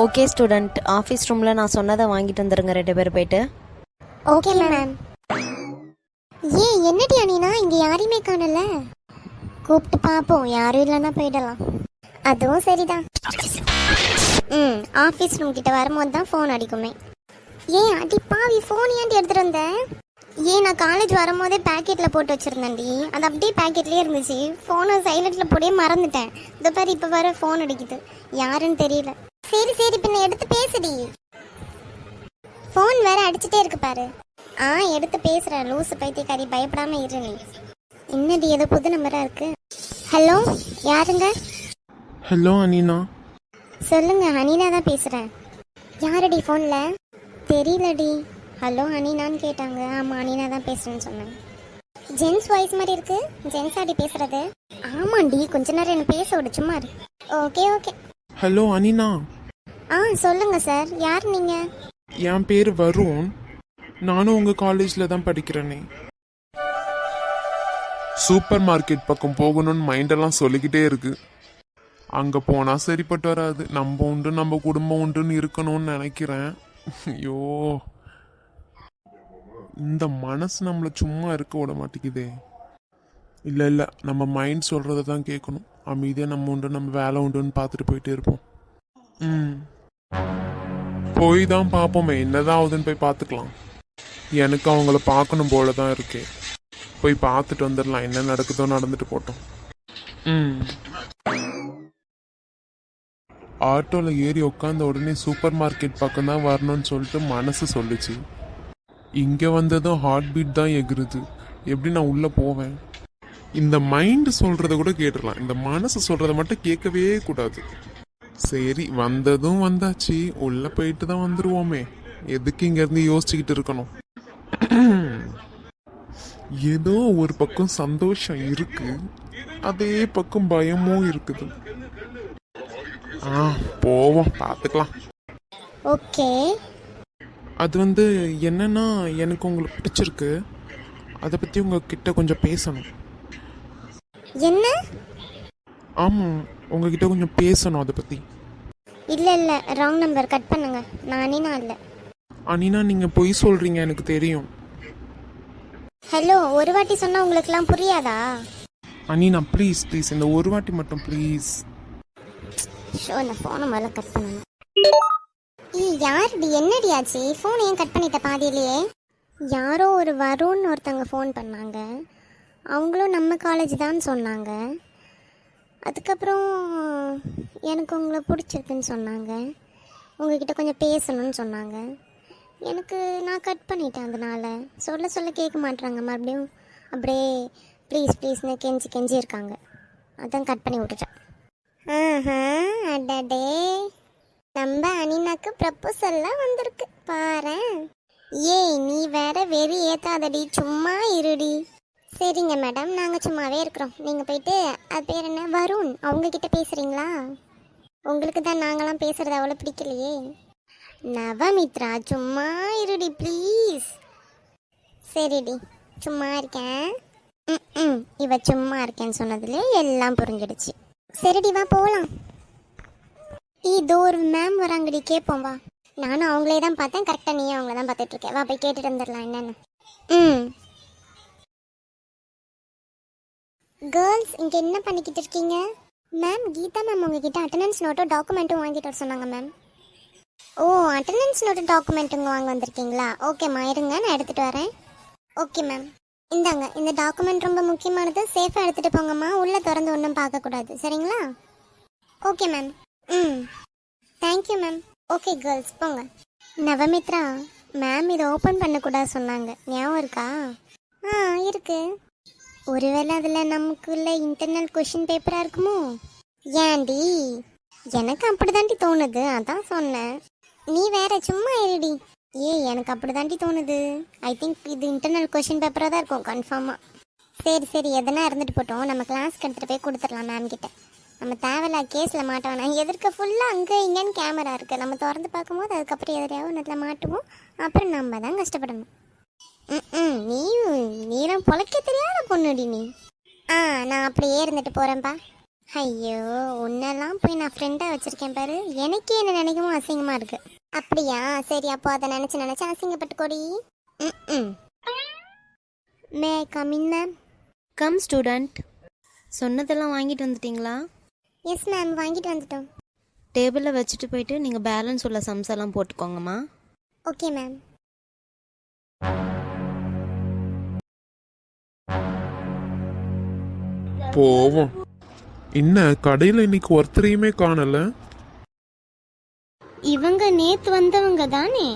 Okay student, office ரூமில் நான் சொன்னதை வாங்கிட்டு வந்துருங்க 2 பேர் போயிட்டு. Okay ma'am. என்னடி அனினா இங்கே யாரையுமே காணல? கூப்பிட்டு பார்ப்போம், யாரும் இல்லைன்னா போயிடலாம். அதுவும் சரிதான். ஆஃபீஸ் ரூம் கிட்ட வரும்போது தான் ஃபோன் அடிக்குமே. அடி பாவி, ஃபோன் ஏன்டி எடுத்துகிட்டு வந்தேன்? நான் காலேஜ் வரும்போதே பேக்கெட்டில் போட்டு வச்சுருந்தேன்டி. அது அப்படியே பேக்கெட்லேயே இருந்துச்சு. ஃபோனை சைலண்ட்டில் போடவே மறந்துட்டேன். இந்த பாரு இப்போ வர ஃபோன் அடிக்குது, யாருன்னு தெரியல. சரி சரி, பின்ன எடுத்து பேசுடி. ஃபோன் வேற அடிச்சுட்டே இருக்கு பாரு. எடுத்து பேசுகிறேன். லூசு பைத்தியக்காரி, பயப்படாமல் இரு நீ. என்னடி ஏதோ புது நம்பராக இருக்கு. ஹலோ, யாருங்க? ஹலோ அனினா. சொல்லுங்க, அனினா தான் பேசுகிறேன். யாரடி ஃபோனில்? தெரியலடி. ஹலோ அனினான்னு கேட்டாங்க. ஆமாம், அனினா தான் பேசுகிறேன்னு சொன்னேன். ஜென்ஸ் வாய்ஸ் மாதிரி இருக்கு. ஜென்ஸ் ஆடி பேசுறது? ஆமாண்டி, கொஞ்ச நேரம் என்ன பேச விடு, சும்மா இரு. Okay okay. ஹலோ அனினா. சொல்லுங்க சார், யார் நீங்க? என் பேர் வருண். நானும் உங்கள் காலேஜில் தான் படிக்கிறேனே. சூப்பர் மார்க்கெட் பக்கம் போகணும்னு மைண்டெல்லாம் சொல்லிக்கிட்டே இருக்கு. அங்கே போனால் சரிப்பட்டு வராது. நம்ம உண்டு, நம்ம குடும்பம் உண்டுன்னு இருக்கணும்னு நினைக்கிறேன். ஐயோ, இந்த மனசு நம்மளை சும்மா இருக்க விட மாட்டேங்குதே. இல்லை, நம்ம மைண்ட் சொல்கிறத தான் கேட்கணும். அமைதியாக நம்ம உண்டு, நம்ம வேலை உண்டுன்னு பார்த்துட்டு போயிட்டே இருப்போம். போய் தான் பார்ப்போமே, என்னதான் ஆகுதுன்னு போய் பார்த்துக்கலாம். எனக்கு அவங்கள பார்க்கணும் போல தான் இருக்கே. போய் பார்த்துட்டு வந்துடலாம், என்ன நடக்குதோ நடந்துட்டு போட்டோம். ஆட்டோவில் ஏறி உட்காந்த உடனே சூப்பர் மார்க்கெட் பக்கம் தான் வரணும்னு சொல்லிட்டு மனசு சொல்லுச்சு. இங்கே வந்ததும் ஹார்ட் பீட் தான் எகுறுது. எப்படி நான் உள்ளே போவேன்? இந்த மைண்டு சொல்கிறத கூட கேட்டுடலாம், இந்த மனசு சொல்கிறத மட்டும் கேட்கவே கூடாது. சரி, வந்ததும் வந்தாச்சு, உள்ளே போயிட்டு தான் வந்துடுவோமே. எதுக்கு இங்கேருந்து யோசிச்சுக்கிட்டு இருக்கணும்? ஏதோ ஒரு பக்கம் சந்தோஷம் இருக்கு, அதே பக்கம் பயமும் இருக்குது. போவோம், பார்த்துக்கலாம். ஓகே. அது என்னன்னா, எனக்கு உங்களுக்கு பிடிச்சிருக்கு. அதை பற்றி உங்ககிட்ட கொஞ்சம் பேசணும். என்ன? ஆமாம், உங்ககிட்ட கொஞ்சம் பேசணும் அதை பற்றி. இல்லை, ராங் நம்பர், கட் பண்ணுங்க. நான் அனினா இல்லை. அனினா, நீங்கள் பொய் சொல்கிறீங்க, எனக்கு தெரியும். ஹலோ, ஒரு வாட்டி சொன்னால் உங்களுக்குலாம் புரியாதா? அனினா ப்ளீஸ், இந்த ஒரு வாட்டி மட்டும் ப்ளீஸ். இந்த ஃபோனை முதல்ல கட் பண்ணணும். யாருடி, என்னடி ஆச்சு? ஃபோன் ஏன் கட் பண்ணிட்ட பாதியிலேயே? யாரோ ஒரு வருண் ஒருத்தவங்க ஃபோன் பண்ணாங்க. அவங்களும் நம்ம காலேஜ் தான் சொன்னாங்க. அதுக்கப்புறம் எனக்கு உங்களை பிடிச்சிருக்குன்னு சொன்னாங்க. உங்ககிட்ட கொஞ்சம் பேசணும்னு சொன்னாங்க. எனக்கு நான் கட் பண்ணிட்டேன். அதனால் சொல்ல கேட்க மாட்டுறாங்க. மறுபடியும் அப்படியே ப்ளீஸ்னு கெஞ்சி இருக்காங்க. அதான் கட் பண்ணி விட்டுட்டேன். அடடே, நம்ம அனினாக்கு ப்ரப்போசல்லாம் வந்திருக்கு பாரேன். நீ வேற வெறி ஏத்தாதடி, சும்மா இருடி. சரிங்க மேடம், நாங்கள் சும்மாவே இருக்கிறோம். நீங்கள் போயிட்டு, அது பேர் என்ன, வருண், அவங்கக்கிட்ட பேசுகிறீங்களா? உங்களுக்கு தான் நாங்களாம் பேசுகிறது அவ்வளோ பிடிக்கலையே. நவமித்ரா, சும்மா இருடி ப்ளீஸ். சரிடி, சும்மா இருக்கேன். இவ சும்மா இருக்கேன்னு சொன்னதுலேயே எல்லாம் புரிஞ்சிடுச்சு. சரிடி, வா போகலாம். இதோ ஒரு மேம் வராங்கடி, கேட்போம் வா. நானும் அவங்களே தான் பார்த்தேன், கரெக்டாக நீயும் அவங்கள தான் பார்த்துட்டு இருக்கேன். வா போய் கேட்டுட்டு வந்துடலாம் என்னென்னு. கேர்ள்ஸ், இங்கே என்ன பண்ணிக்கிட்டு இருக்கீங்க? மேம், கீதா மேம் உங்ககிட்ட அட்டண்டன்ஸ் நோட்டோ டாக்குமெண்ட்டும் வாங்கிட்டு வர சொன்னாங்க மேம். ஓ, அட்டண்டன்ஸ் நோட்டு டாக்குமெண்ட்டுங்க வாங்க வந்திருக்கீங்களா? ஓகேம்மா, இருங்க, நான் எடுத்துகிட்டு வரேன். ஓகே மேம், இந்தாங்க. இந்த டாக்குமெண்ட் ரொம்ப முக்கியமானது, சேஃபாக எடுத்துகிட்டு போங்கம்மா. உள்ளே திறந்து ஒன்றும் பார்க்கக்கூடாது, சரிங்களா? Okay ma'am. Thank you ma'am. Okay girls, போங்க. நவமித்ரா, மேம் இதை ஓப்பன் பண்ணக்கூடாது சொன்னாங்க, ஞாபகம் இருக்கா? இருக்கு. ஒருவேளை அதில் நமக்குள்ள இன்டர்னல் கொஷின் பேப்பராக இருக்குமோ? ஏன்டி, எனக்கு அப்படி தாண்டி தோணுது, அதான் சொன்னேன். நீ வேற சும்மா இருடி. எனக்கு அப்படி தாண்டி தோணுது. ஐ திங்க் இது இன்டர்னல் கொஷின் பேப்பராக தான் இருக்கும் கன்ஃபார்மாக. சரி, எதனா இருந்துட்டு போட்டோம். நம்ம கிளாஸ்க்கு எடுத்துகிட்டு போய் கொடுத்துடலாம் மேம் கிட்ட. நம்ம தேவையில்ல கேஸில் மாட்ட வேணாம். எதிர்க்க ஃபுல்லாக அங்கே இங்கேன்னு கேமரா இருக்குது. நம்ம திறந்து பார்க்கும்போது அதுக்கப்புறம் எதிரையாவது நல்லா மாட்டுவோம். அப்புறம் நம்ம தான் கஷ்டப்படணும். நீலாம் பொழைக்க தெரியாத பொண்ணுடி நீ. நான் அப்படியே இருந்துட்டு போகிறேன்ப்பா. ஐயோ உன்னெல்லாம் போய் நான் ஃப்ரெண்டாக வச்சிருக்கேன் பாரு, எனக்கே என்ன நினைக்கமோ அசிங்கமாக இருக்கு. அப்படியா? சரி, அப்போ அதை நினச்சி அசிங்கப்பட்டுக்கோடி. ம். May come in ma'am? Come student. சொன்னதெல்லாம் வாங்கிட்டு வந்துட்டீங்களா? எஸ் மேம், வாங்கிட்டு வந்துட்டோம். டேபிளில் வச்சுட்டு போயிட்டு நீங்கள் பேலன்ஸ் உள்ள சம்ஸ் எல்லாம் போட்டுக்கோங்கம்மா. Okay ma'am. போவோம். என்ன கடையில் இன்னைக்கு ஒருத்தரையுமே காணல? இவங்க நேத்து வந்தவங்க தானே?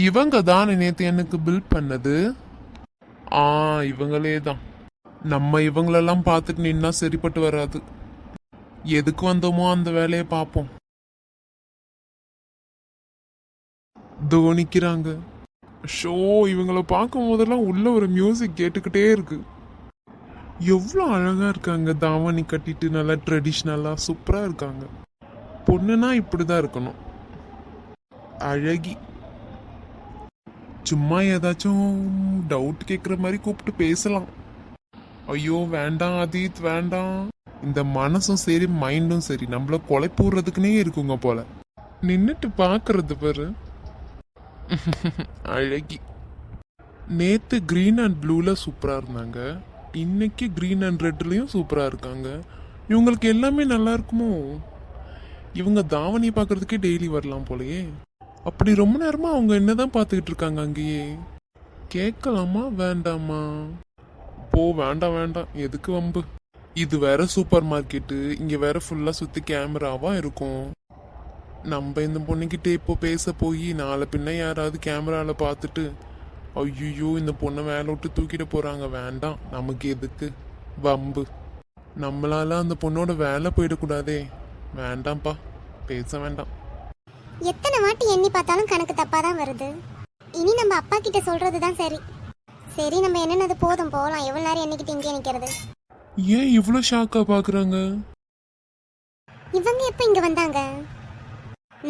இவங்க தானே நேத்து எனக்கு பில் பண்ணது. இவங்களே தான். நம்ம இவங்களெல்லாம் பார்த்துட்டு நின்னா சரிப்பட்டு வராது. எதுக்கு வந்தோமோ அந்த வேலையை பார்ப்போம். தோனிக்கிறாங்க. ஷோ, இவங்கள பார்க்கும் போதெல்லாம் உள்ள ஒரு மியூசிக் கேட்டுக்கிட்டே இருக்கு. எவ்வளோ அழகா இருக்காங்க, தாவணி கட்டிட்டு நல்லா ட்ரெடிஷ்னலா சூப்பரா இருக்காங்க. பொண்ணுனா இப்படிதான் இருக்கணும், அழகி. சும்மா ஏதாச்சும் டவுட் கேட்குற மாதிரி கூப்பிட்டு பேசலாம். ஐயோ வேண்டாம் அதீத், வேண்டாம். இந்த மனசும் சரி மைண்டும் சரி நம்மள கொலைப்பூடுறதுக்குனே இருக்குங்க போல. நின்னுட்டு பாக்குறது பாரு. அழகி. நேத்து கிரீன் அண்ட் ப்ளூல சூப்பரா இருந்தாங்க, இன்னைக்கு கிரீன் அண்ட் ரெட்லயும் சூப்பரா இருக்காங்க. இவங்களுக்கு எல்லாமே நல்லா இருக்குமோ? இவங்க தாவணி பார்க்கறதுக்கே டெய்லி வரலாம் போலயே. அப்படி ரொம்ப நேரமா அவங்க என்னதான் பார்த்துக்கிட்டு இருக்காங்க அங்கேயே? கேட்கலாமா வேண்டாமா? போ, வேண்டாம் வேண்டாம், எதுக்கு வம்பு. இது வேற சூப்பர் மார்க்கெட்டு, இங்க வேற ஃபுல்லா சுத்தி கேமராவா இருக்கும். நம்ம இந்த பொண்ணுகிட்ட இப்போ பேச போய் நாளை பின்ன யாராவது கேமரால பார்த்துட்டு ஐயோ இந்த பொண்ணை வேலை விட்டு தூக்கிட்டு போறாங்க, வேண்டாம். நமக்கு எதுக்கு வம்பு? நம்மளால அந்த பொண்ணோட வேலை போயிடக்கூடாதே. வேண்டாம்ப்பா, பேச வேண்டாம். எத்தனை வாட்டி எண்ணி பார்த்தாலும் கணக்கு தப்பா தான் வருது. இனி நம்ம அப்பா கிட்ட சொல்றதுதான் சரி. சரி, நம்ம என்னென்னது போதும், போகலாம். எவ்வளவு நேரம் எண்ணிக்கிட்டு இங்கே நிக்கிறது? ஏன் இவ்வளோ ஷாக்கா பாக்குறாங்க? இவங்க எப்ப இங்க வந்தாங்க?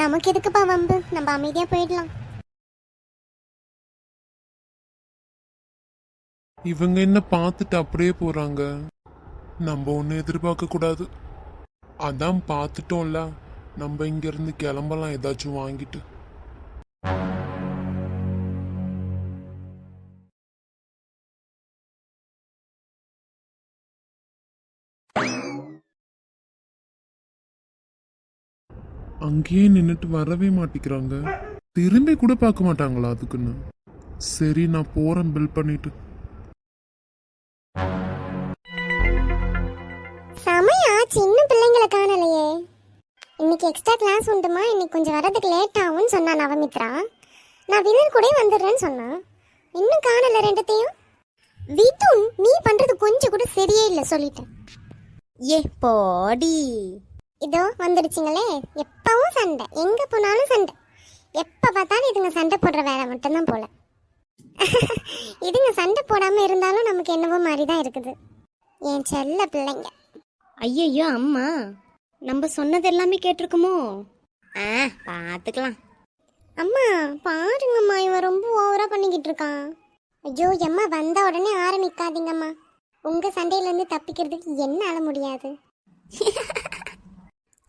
நமக்கு எதுக்குப்பா வம்பு, நம்ம அமைதியா போயிடலாம். இவங்க என்ன பார்த்துட்டு அப்படியே போறாங்க? நம்ம ஒன்றும் எதிர்பார்க்க கூடாது. அதான் பார்த்துட்டோம்ல, நம்ம இங்க இருந்து கிளம்பலாம் ஏதாச்சும் வாங்கிட்டு. அங்கேயே நின்னுட்டு வரவே மாட்டிக்கிறாங்க. திரும்பி கூட பார்க்க மாட்டாங்களா அதுக்குன்னு? சரி, நான் போறேன் பில் பண்ணிட்டு. சமயா சின்ன பிள்ளைங்களை காணலையே. இன்னைக்கு எக்ஸ்ட்ரா கிளாஸ் உண்டுமா, இன்னைக்கு கொஞ்சம் வரதுக்கு லேட் ஆகும்னு சொன்னா நவமித்ரா. நான் வினர் கூட வந்துடுறேன்னு சொன்னான். இன்னும் காணல ரெண்டத்தையும். விதுன், நீ பண்றது கொஞ்சம் கூட சரியே இல்லை, சொல்லிட்டேன். ஏ போடி. இதோ வந்துடுச்சிங்களே. எப்பவும் சண்டை, எங்க போனாலும் சண்டை. எப்ப பார்த்தாலும் இதுங்க சண்டை போடுற வேலை மட்டும்தான் போல. இதுங்க சண்டை போடாம இருந்தாலும் நமக்கு என்னவோ மாதிரி தான் இருக்குது. என் செல்ல பிள்ளைங்க. ஐயையோ அம்மா, நம்ம சொன்னது எல்லாமே கேட்டிருக்குமோ? பார்த்துக்கலாம். அம்மா பாருங்கம்மா, இவன் ரொம்ப ஓவரா பண்ணிக்கிட்டு இருக்கான். ஐயோ அம்மா, வந்த உடனே ஆரம்பிக்காதீங்கம்மா. உங்க சண்டையில இருந்து தப்பிக்கிறதுக்கு என்னால முடியாது.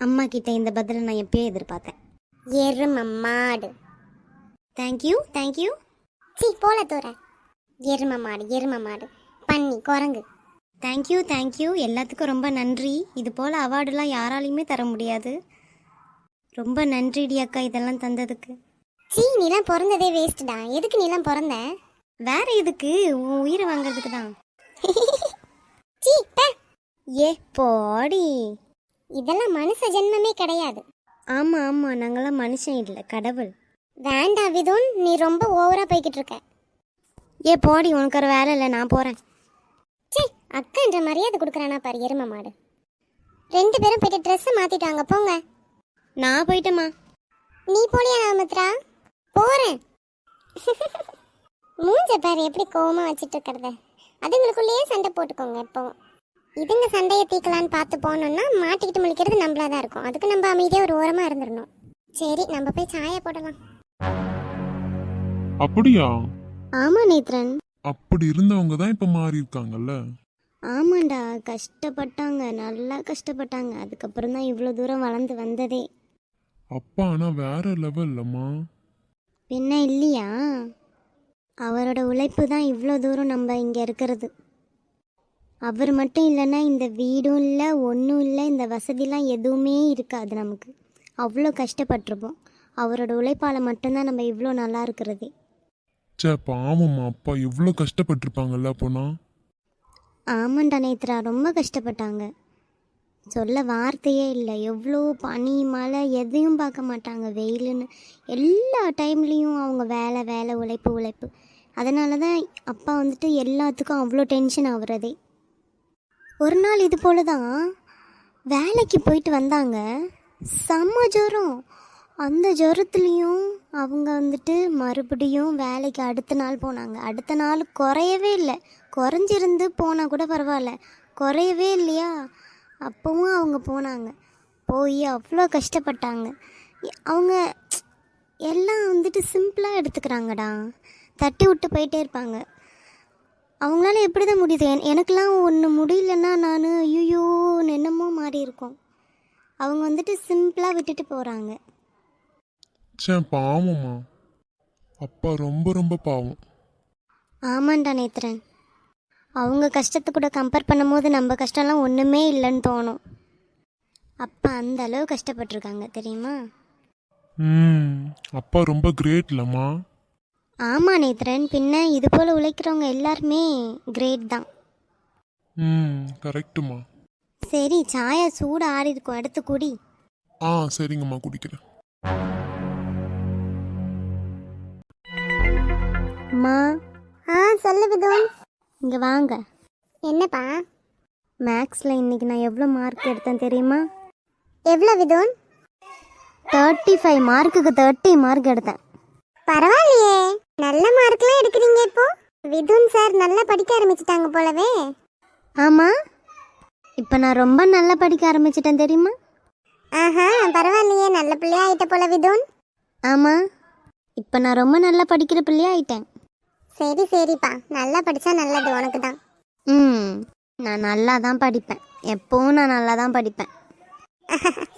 அம்மா கிட்ட இந்த பதிலை நான் எப்பயே எதிர்பார்த்தேன். எருமமாடு. Thank you thank you. சீ போல தூர. எருமமாடு எருமமாடு, பன்னி, குரங்கு. தேங்க்யூ தேங்க்யூ, எல்லாத்துக்கும் ரொம்ப நன்றி. இது போல் அவார்டுலாம் யாராலையுமே தர முடியாது. ரொம்ப நன்றிடி அக்கா இதெல்லாம் தந்ததுக்கு. சீ, நீலாம் பிறந்ததே வேஸ்ட்டுடா. எதுக்கு நீலாம் பிறந்த? வேற எதுக்கு? உன் உயிரை வாங்குறதுக்கு தான். சீ பே. ஏ போடி. இதெல்லாம் மனுஷ ஜென்மமே கிடையாது. ஆமாம் ஆமாம், நாங்களாம் மனுஷன் இல்லை, கடவுள். வேண்டாம் விதுன், நீ ரொம்ப ஓவரா போய்கிட்டு இருக்க. ஏ போடி, உனக்கு ஒரு வேலை இல்லை, நான் போகிறேன். சீ, அக்கான்ற மரியாதை கொடுக்குறானா பாரு எரும மாடு. ரெண்டு பேரும் போயிட்டு ட்ரெஸ்ஸை மாத்திட்டாங்க, போங்க. நான் போயிட்டேம்மா. நீ போலியா நாமத்ரா? போறேன். மூஞ்ச பாரு எப்படி கோவமா வச்சுட்டு இருக்கிறத. அதுங்களுக்குள்ளேயே சண்டை போட்டுக்கோங்க எப்பவும். இதுங்க சண்டையை தீக்கலான்னு பார்த்து போனோம்னா மாட்டிக்கிட்டு முழிக்கிறது நம்மளாதான் இருக்கும். அதுக்கு நம்ம அமைதியாக ஒரு ஓரமாக இருந்துடணும். சரி, நம்ம போய் சாய போடலாம். அப்படியா? ஆமா நேத்ரன். அப்படி இருந்தவங்க தான் இப்ப மாறி இருக்காங்கல்ல. ஆமாண்டா, கஷ்டப்பட்டாங்க, நல்லா கஷ்டப்பட்டாங்க. அதுக்கப்புறம் தான் இவ்வளோ தூரம் வளர்ந்து வந்ததே. அப்பா ஆனால் வேற லெவல்லம்மா. பின்ன இல்லையா? அவரோட உழைப்பு தான் இவ்வளோ தூரம் நம்ம இங்கே இருக்கிறது. அவர் மட்டும் இல்லைன்னா இந்த வீடும் இல்லை, ஒன்றும் இல்லை, இந்த வசதிலாம் எதுவுமே இருக்காது நமக்கு. அவ்வளோ கஷ்டப்பட்டிருப்போம். அவரோட உழைப்பால் மட்டும்தான் நம்ம இவ்வளோ நல்லா இருக்கிறதே. சே பாவம்மா, அப்பா எவ்வளோ கஷ்டப்பட்டிருப்பாங்கல்ல அப்போனா. ஆமாண்டா நேத்ரா, ரொம்ப கஷ்டப்பட்டாங்க. சொல்ல வார்த்தையே இல்லை. எவ்வளோ பனி மழை எதையும் பார்க்க மாட்டாங்க, வெயிலுன்னு எல்லா டைம்லேயும் அவங்க வேலை வேலை, உழைப்பு உழைப்பு. அதனால தான் அப்பா வந்துட்டு எல்லாத்துக்கும் அவ்வளோ டென்ஷன் ஆகுறதே. ஒரு நாள் இது போல தான் வேலைக்கு போயிட்டு வந்தாங்க, செம்ம ஜுரம். அந்த ஜுரத்துலேயும் அவங்க வந்துட்டு மறுபடியும் வேலைக்கு அடுத்த நாள் போனாங்க. அடுத்த நாள் குறையவே இல்லை, குறைஞ்சிருந்து போனால் கூட பரவாயில்ல, குறையவே இல்லையா. அப்போவும் அவங்க போனாங்க. போய் அவ்வளோ கஷ்டப்பட்டாங்க. அவங்க எல்லாம் வந்துட்டு சிம்பிளாக எடுத்துக்கிறாங்கடா, தட்டி விட்டு போயிட்டே இருப்பாங்க. அவங்களால எப்படி தான் முடியுது? எனக்கெல்லாம் ஒன்று முடியலன்னா நான் ஐயோன்னு என்னமோ மாறி இருக்கும். அவங்க வந்துட்டு சிம்பிளாக விட்டுட்டு போகிறாங்க. சே பாவம்மா, அப்பா ரொம்ப ரொம்ப பாவம். ஆமாண்டா நேத்ரன், அவங்க கஷ்டத்தை கூட கம்பேர் பண்ணும்போது நம்ம கஷ்டம்லாம் ஒன்றுமே இல்லைன்னு தோணும். அப்பா அந்த அளவு கஷ்டப்பட்டிருக்காங்க தெரியுமா? அப்பா ரொம்ப கிரேட்லம்மா. ஆமாம் நேத்ரன், பின்ன இது போல் உழைக்கிறவங்க எல்லாருமே கிரேட் தான். கரெக்டுமா. சரி, சாயா சூடு ஆறி இருக்கும், எடுத்து குடி. சரிங்கம்மா, குடிக்கிறேன். அம்மா, சொல்லு விதோன். இங்கே வாங்க. என்னப்பா? மேக்ஸில் இன்னைக்கு நான் எவ்வளோ மார்க் எடுத்தேன் தெரியுமா? எவ்வளோ விதோன்? 35 மார்க்குக்கு 30 மார்க் எடுத்தேன். பரவாயில்லையே, நல்ல மார்க்லாம் எடுக்கிறீங்க இப்போ. விதுன் சார் நல்லா படிக்க ஆரம்பிச்சிட்டாங்க போலவே. ஆமாம், இப்போ நான் ரொம்ப நல்லா படிக்க ஆரம்பிச்சிட்டேன் தெரியுமா? ஆஹா, பரவாயில்லையே, நல்ல பிள்ளையா ஆயிட்ட போல விதுன். ஆமாம், இப்போ நான் ரொம்ப நல்லா படிக்கிற பிள்ளையாயிட்டேன். சரி சரிப்பா, நல்லா படித்தா நல்லது உனக்கு தான். நான் நல்லா தான் படிப்பேன், எப்போவும் நான் நல்லா தான் படிப்பேன்.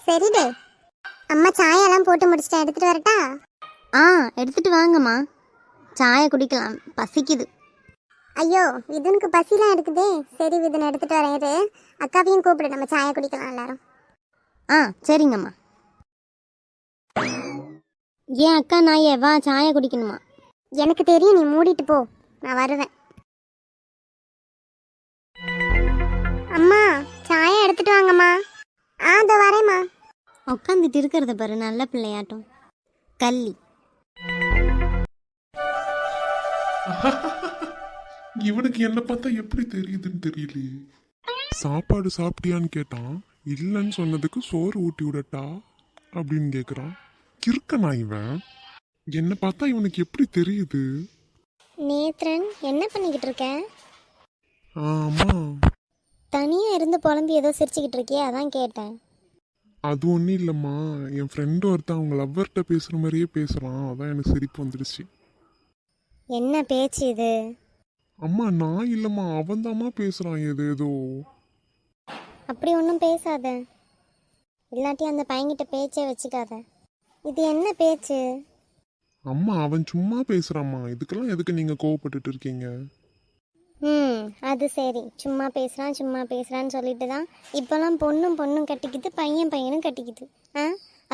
சரிடே, அம்மா சாயெல்லாம் போட்டு முடிச்சிட்டேன், எடுத்துகிட்டு வரட்டா? எடுத்துட்டு வாங்கம்மா, சாயை குடிக்கலாம், பசிக்குது. ஐயோ, விதுனுக்கு பசிலாம் எடுக்குதே. சரி விதுன், எடுத்துகிட்டு வரேன். இரு, அக்காவையும் கூப்பிடு, நம்ம சாயை குடிக்கலாம் எல்லாரும். சரிங்கம்மா. ஏன் அக்கா நாயே, வா சாயை குடிக்கணுமா? எனக்கு தெரியும், நீ மூடிட்டு போ, நான் வருவேன். அம்மா சாயை எடுத்துட்டு வாங்கம்மா. இதோ வரேம்மா. உட்காந்துட்டு இருக்கிறத பாரு, நல்ல பிள்ளையாட்டம் கள்ளி. இவனுக்கு என்ன பார்த்தா எப்படி தெரியுதுன்னு தெரியலையே. சாப்பாடு சாப்பிட்டியான்னு கேட்டான், இல்லைன்னு சொன்னதுக்கு சோறு ஊட்டி விடட்டா அப்படின்னு கேட்குறான். கிறுக்கனா இவன்? என்ன பார்த்தா இவனுக்கு எப்படி தெரியுது? நேத்ரன், என்ன பண்ணிக்கிட்டு இருக்க? ஆமா, தனியாக இருந்து புலம்பி ஏதோ சிரிச்சுக்கிட்டு இருக்கியே, அதான் கேட்டேன். அது ஒன்றும் இல்லைம்மா, என் ஃப்ரெண்டு ஒருத்தன் அவங்க லவ்வர்கிட்ட பேசுகிற மாதிரியே பேசுகிறான், அதான் எனக்கு சிரிப்பு வந்துடுச்சு. என்ன பேச்சு இது? அம்மா நான் இல்லைம்மா, அவன்தாம்மா பேசுகிறான் ஏதோ. அப்படி ஒன்றும் பேசாத, இல்லாட்டி அந்த பையன்கிட்ட பேச்சே வச்சுக்காத. இது என்ன பேச்சு? அம்மா அவன் சும்மா பேசுகிறாம்மா, இதுக்கெல்லாம் எதுக்கு நீங்கள் கோவப்பட்டுட்டு இருக்கீங்க? அது சரி, சும்மா பேசுகிறான்னு சொல்லிட்டு தான் இப்போல்லாம் பொண்ணும் கட்டிக்குது, பையனும் கட்டிக்குது.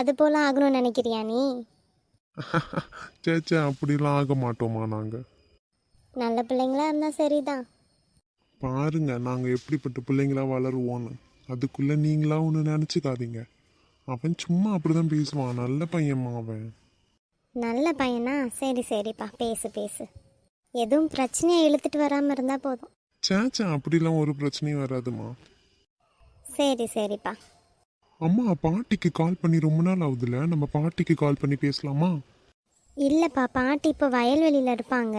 அது போல் ஆகணும்னு நினைக்கிறியா நீ? சேச்சே, அப்படிலாம் ஆக மாட்டோமா நாங்கள். நல்ல பிள்ளைங்களா இருந்தால் சரிதான். பாருங்க நாங்கள் எப்படிப்பட்ட பிள்ளைங்களா வளருவோன்னு. அதுக்குள்ளே நீங்களா ஒன்று நினச்சிக்காதீங்க. அவன் சும்மா அப்படிதான் பேசுவான், நல்ல பையன்மா அவன். நல்ல பையனா? சரிப்பா, பேசு. எதுவும் பிரச்சனையை இழுத்துட்டு வராமல் இருந்தால் போதும். சேச்சே, அப்படிலாம் ஒரு பிரச்சனையும் வராதுமா. சரிப்பா. அம்மா பாட்டிக்கு கால் பண்ணி ரொம்ப நாள் ஆகுதுல்ல, நம்ம பாட்டிக்கு கால் பண்ணி பேசலாமா? இல்லைப்பா, பாட்டி இப்போ வயல்வெளியில் இருப்பாங்க,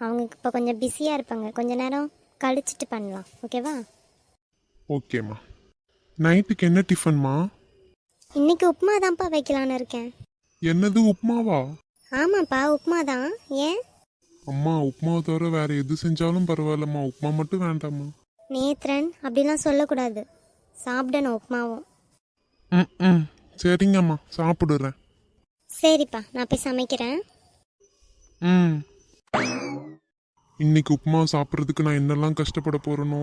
அவங்க இப்போ கொஞ்சம் பிஸியாக இருப்பாங்க, கொஞ்ச நேரம் கழிச்சிட்டு பண்ணலாம், ஓகேவா? ஓகேம்மா. நைட்டுக்கு என்ன டிஃபன்மா? இன்னைக்கு உப்புமா தான்ப்பா வைக்கலான்னு இருக்கேன். என்னது, உப்புமாவா? ஆமாப்பா, உப்புமா தான். ஏன்? அம்மா உப்புமாவை தவிர வேற எது செஞ்சாலும் பரவாயில்லம்மா, உப்புமா மட்டும் வேண்டாம்மா. நேத்ரன் அப்படிலாம் சொல்லக்கூடாது. சாப்பிடணும் உப்புமாவும். ம் சரிங்கம்மா சாப்பிடுறேன். சரிப்பா, நான் போய் சமைக்கிறேன். ம் இன்னைக்கு உப்புமா சாப்பிட்றதுக்கு நான் என்னெல்லாம் கஷ்டப்பட போறேனோ.